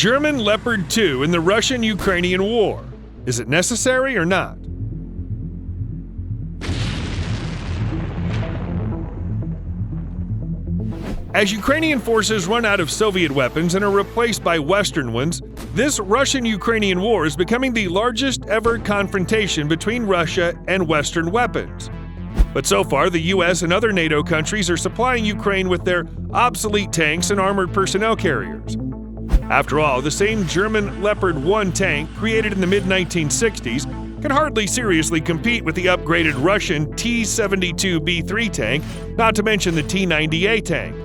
German Leopard 2 in the Russian-Ukrainian war. Is it necessary or not? As Ukrainian forces run out of Soviet weapons and are replaced by Western ones, this Russian-Ukrainian war is becoming the largest ever confrontation between Russia and Western weapons. But so far, the US and other NATO countries are supplying Ukraine with their obsolete tanks and armored personnel carriers. After all, the same German Leopard 1 tank, created in the mid-1960s, can hardly seriously compete with the upgraded Russian T-72B3 tank, not to mention the T-90A tank.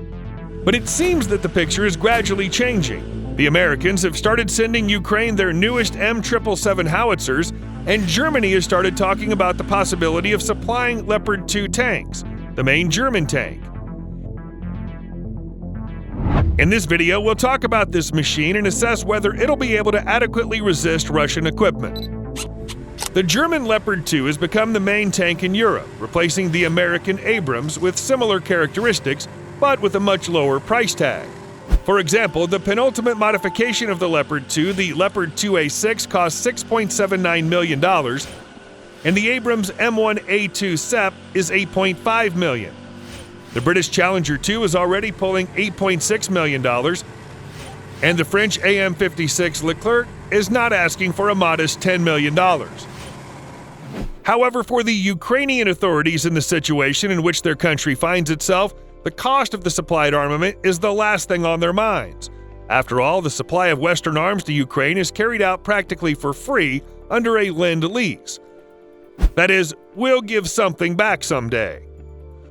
But it seems that the picture is gradually changing. The Americans have started sending Ukraine their newest M777 howitzers, and Germany has started talking about the possibility of supplying Leopard 2 tanks, the main German tank. In this video, we'll talk about this machine and assess whether it'll be able to adequately resist Russian equipment. The German Leopard 2 has become the main tank in Europe, replacing the American Abrams with similar characteristics, but with a much lower price tag. For example, the penultimate modification of the Leopard 2, the Leopard 2A6, costs $6.79 million, and the Abrams M1A2 SEP is $8.5 million. The British Challenger 2 is already pulling $8.6 million, and the French AM56 Leclerc is not asking for a modest $10 million. However, for the Ukrainian authorities in the situation in which their country finds itself, the cost of the supplied armament is the last thing on their minds. After all, the supply of Western arms to Ukraine is carried out practically for free under a Lend-Lease. That is, we'll give something back someday.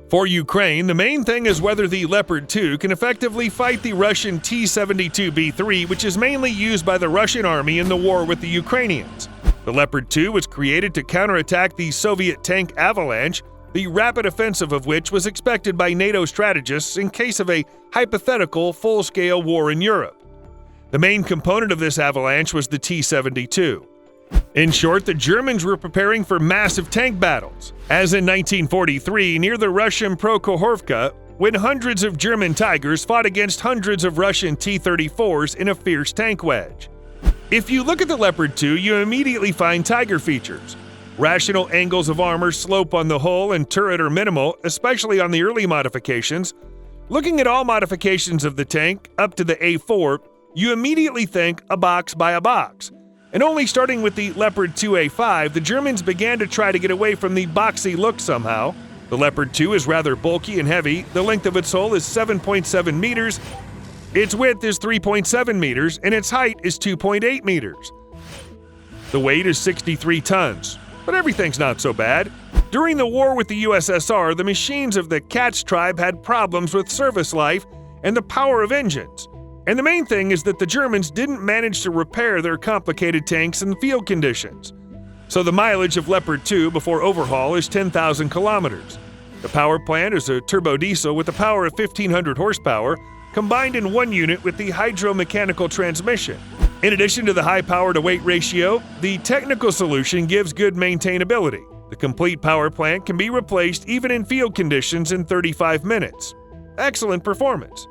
For Ukraine, the main thing is whether the Leopard 2 can effectively fight the Russian T-72B3, which is mainly used by the Russian army in the war with the Ukrainians. The Leopard 2 was created to counterattack the Soviet tank Avalanche, the rapid offensive of which was expected by NATO strategists in case of a hypothetical full-scale war in Europe. The main component of this Avalanche was the T-72. In short, the Germans were preparing for massive tank battles, as in 1943 near the Russian Prokhorovka, when hundreds of German Tigers fought against hundreds of Russian T-34s in a fierce tank wedge. If you look at the Leopard 2, you immediately find Tiger features. Rational angles of armor slope on the hull and turret are minimal, especially on the early modifications. Looking at all modifications of the tank, up to the A4, you immediately think a box by a box. And only starting with the Leopard 2A5, the Germans began to try to get away from the boxy look somehow. The Leopard 2 is rather bulky and heavy. The length of its hull is 7.7 meters, its width is 3.7 meters, and its height is 2.8 meters. The weight is 63 tons. But everything's not so bad. During the war with the USSR, the machines of the Katz tribe had problems with service life and the power of engines. And the main thing is that the Germans didn't manage to repair their complicated tanks in field conditions. So the mileage of Leopard 2 before overhaul is 10,000 kilometers. The power plant is a turbo diesel with a power of 1,500 horsepower, combined in one unit with the hydromechanical transmission. In addition to the high power-to-weight ratio, the technical solution gives good maintainability. The complete power plant can be replaced even in field conditions in 35 minutes. Excellent performance.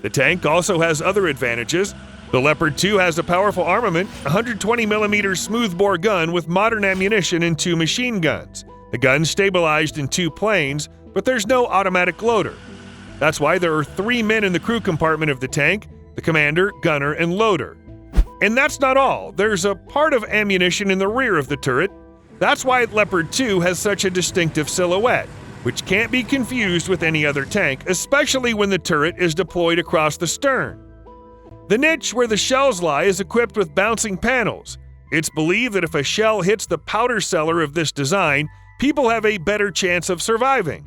The tank also has other advantages. The Leopard 2 has a powerful armament, a 120mm smoothbore gun with modern ammunition and 2 machine guns. The gun's stabilized in 2 planes, but there's no automatic loader. That's why there are 3 men in the crew compartment of the tank: the commander, gunner, and loader. And that's not all. There's a part of ammunition in the rear of the turret. That's why Leopard 2 has such a distinctive silhouette, which can't be confused with any other tank, especially when the turret is deployed across the stern. The niche where the shells lie is equipped with bouncing panels. It's believed that if a shell hits the powder cellar of this design, people have a better chance of surviving.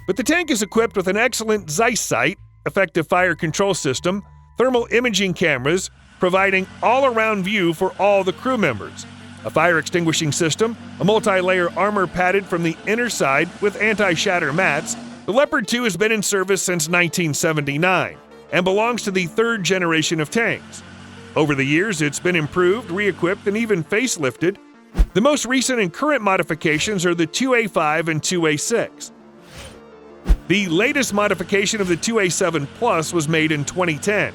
But the tank is equipped with an excellent Zeiss sight, effective fire control system, thermal imaging cameras, providing all-around view for all the crew members, a fire extinguishing system, a multi-layer armor padded from the inner side with anti-shatter mats. The Leopard 2 has been in service since 1979 and belongs to the 3rd generation of tanks. Over the years, it's been improved, re-equipped, and even facelifted. The most recent and current modifications are the 2A5 and 2A6. The latest modification of the 2A7 Plus was made in 2010.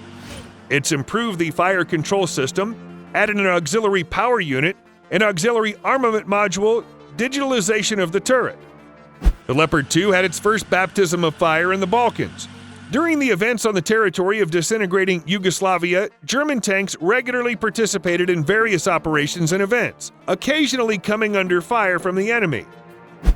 It's improved the fire control system, added an auxiliary power unit, an auxiliary armament module, digitalization of the turret. The Leopard 2 had its first baptism of fire in the Balkans. During the events on the territory of disintegrating Yugoslavia, German tanks regularly participated in various operations and events, occasionally coming under fire from the enemy.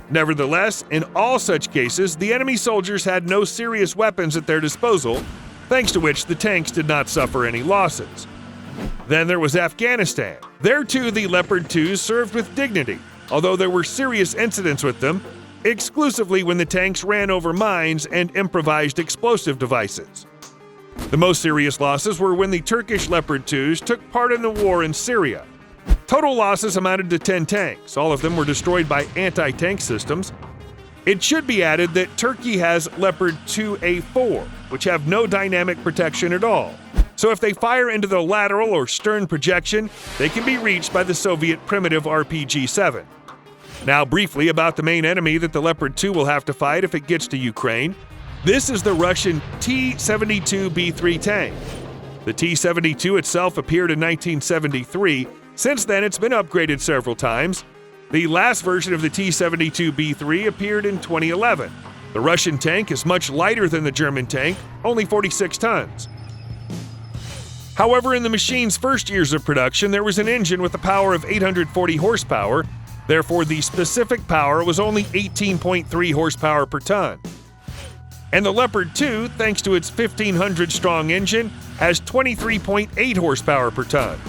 Nevertheless, in all such cases, the enemy soldiers had no serious weapons at their disposal, thanks to which the tanks did not suffer any losses. Then there was Afghanistan. There too the Leopard 2s served with dignity, although there were serious incidents with them, exclusively when the tanks ran over mines and improvised explosive devices. The most serious losses were when the Turkish Leopard 2s took part in the war in Syria. Total losses amounted to 10 tanks. All of them were destroyed by anti-tank systems. It should be added that Turkey has Leopard 2A4, which have no dynamic protection at all. So if they fire into the lateral or stern projection, they can be reached by the Soviet primitive RPG-7. Now briefly about the main enemy that the Leopard 2 will have to fight if it gets to Ukraine. This is the Russian T-72B3 tank. The T-72 itself appeared in 1973. Since then, it's been upgraded several times. The last version of the T-72B3 appeared in 2011. The Russian tank is much lighter than the German tank, only 46 tons. However, in the machine's first years of production, there was an engine with a power of 840 horsepower. Therefore, the specific power was only 18.3 horsepower per ton. And the Leopard 2, thanks to its 1,500-strong engine, has 23.8 horsepower per ton.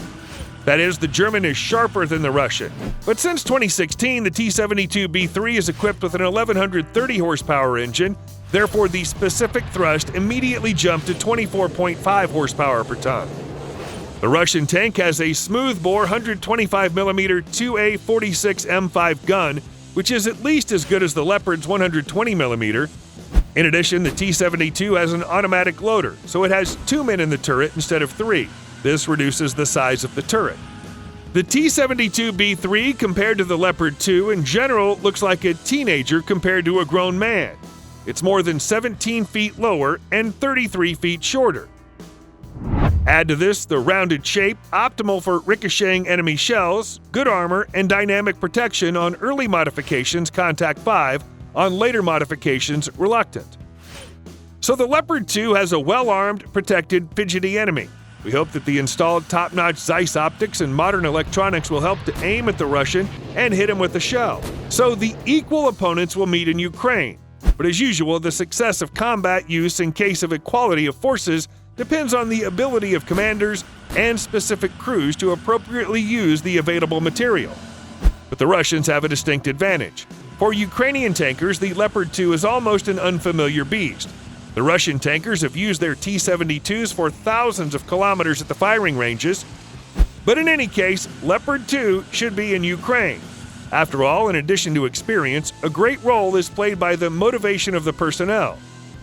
That is, the German is sharper than the Russian. But since 2016, the T-72B3 is equipped with an 1,130 horsepower engine. Therefore, the specific thrust immediately jumped to 24.5 horsepower per ton. The Russian tank has a smoothbore 125mm 2A46 M5 gun, which is at least as good as the Leopard's 120mm. In addition, the T-72 has an automatic loader, so it has 2 men in the turret instead of 3. This reduces the size of the turret. The T-72B3 compared to the Leopard 2 in general looks like a teenager compared to a grown man. It's more than 17 feet lower and 33 feet shorter. Add to this the rounded shape, optimal for ricocheting enemy shells, good armor, and dynamic protection on early modifications Contact 5, on later modifications Reluctant. So the Leopard 2 has a well-armed, protected, fidgety enemy. We hope that the installed top-notch Zeiss optics and modern electronics will help to aim at the Russian and hit him with a shell. So the equal opponents will meet in Ukraine. But as usual, the success of combat use in case of equality of forces depends on the ability of commanders and specific crews to appropriately use the available material. But the Russians have a distinct advantage. For Ukrainian tankers, the Leopard 2 is almost an unfamiliar beast. The Russian tankers have used their T-72s for thousands of kilometers at the firing ranges. But in any case, Leopard 2 should be in Ukraine. After all, in addition to experience, a great role is played by the motivation of the personnel.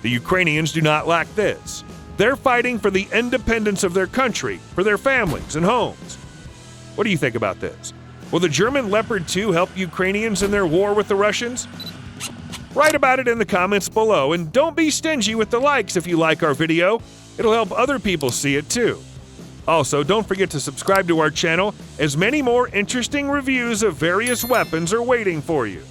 The Ukrainians do not lack this. They're fighting for the independence of their country, for their families and homes. What do you think about this? Will the German Leopard 2 help Ukrainians in their war with the Russians? Write about it in the comments below, and don't be stingy with the likes if you like our video. It'll help other people see it too. Also, don't forget to subscribe to our channel, as many more interesting reviews of various weapons are waiting for you.